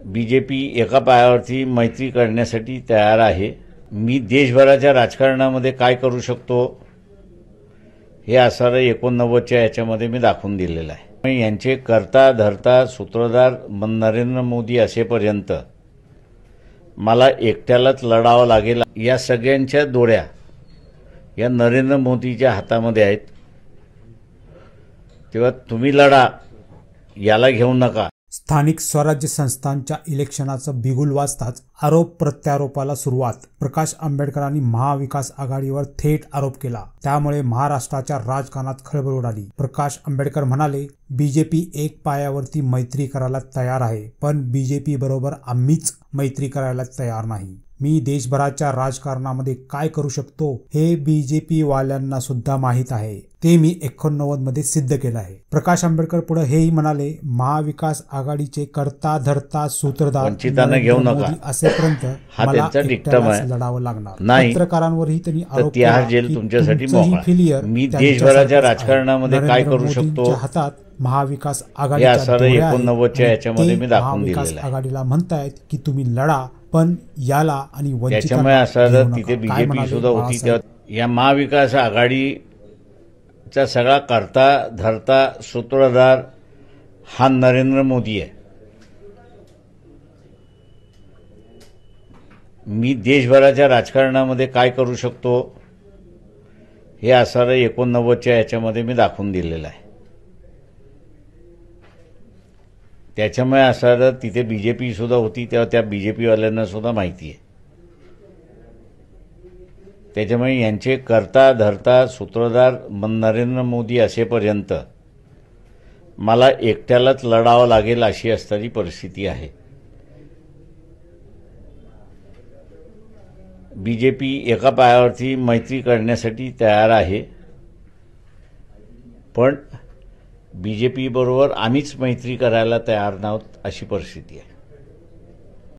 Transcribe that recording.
BJP एका पायावरती मैत्री करण्यासाठी तयार आहे। मी देशभराच्या राजकारणामध्ये काय करू शकतो हे आसारा 89च्या याच्यामध्ये मी दाखवून दिलेलं आहे। यांचे करता धरता सूत्रधार नरेंद्र मोदी असेपर्यंत मला एकट्यालाच लढावं लागेल। या सगळ्यांच्या दोऱ्या या नरेंद्र मोदीच्या हातामध्ये आहेत, तेव्हा तुम्ही लढा, याला घेऊ नका। स्थानिक स्वराज्य संस्थांच्या इलेक्शनाचं बिगुल वाजताच आरोप प्रत्यारोपाला सुरुवात। प्रकाश आंबेडकरांनी महाविकास आघाडीवर थेट आरोप केला, त्यामुळे महाराष्ट्राच्या राजकारणात खळबळ उडाली। प्रकाश आंबेडकर म्हणाले, बीजेपी एक पायावरती मैत्री करायला तयार आहे, पण बीजेपी बरोबर आम्हीच मैत्री करायला तयार नाही। मी देशभराच्या राजकारणामध्ये काय करू शकतो हे बीजेपी वाल्यांना सुद्धा माहीत आहे, ते मी 89 मध्ये सिद्ध केलं आहे। प्रकाश आंबेडकर पुढे हेही म्हणाले, महाविकास आघाडीचे करता धरता सूत्रधार वंचितांना घेऊ नका असेपर्यंत मला एकट्यालाच लढावं लागणार। पत्रकारांवरही त्यांनी आरोप केला की तुमच्यासाठी फेलियर मी देशभराच्या राजकारणामध्ये काय करू शकतो हातात महाविकास आघाडीच्या याच्यामध्ये मी दाखवून दिलेलं आहे। आघाडीला म्हणतायत की तुम्ही लढा, पण याला आणि त्याच्यामुळे असं तिथे बीजेपी सुद्धा होती, तेव्हा या महाविकास आघाडीचा सगळा करता धरता सूत्रधार हा नरेंद्र मोदी आहे। मी देशभराच्या राजकारणामध्ये काय करू शकतो हे आसारा 89च्या याच्यामध्ये मी दाखवून दिलेलं आहे। त्याच्यामुळे असं तिथे बीजेपी सुद्धा होती, तेव्हा त्या बीजेपीवाल्यांना सुद्धा माहिती आहे। त्याच्यामुळे यांचे करता धरता सूत्रधार नरेंद्र मोदी असेपर्यंत मला एकट्यालाच लढावं लागेल अशी असणारी परिस्थिती आहे। बीजेपी एका पायावरती मैत्री करण्यासाठी तयार आहे, पण बीजेपी बरोबर आम्हीच मैत्री करायला तयार नाहोत अशी परिस्थिती आहे।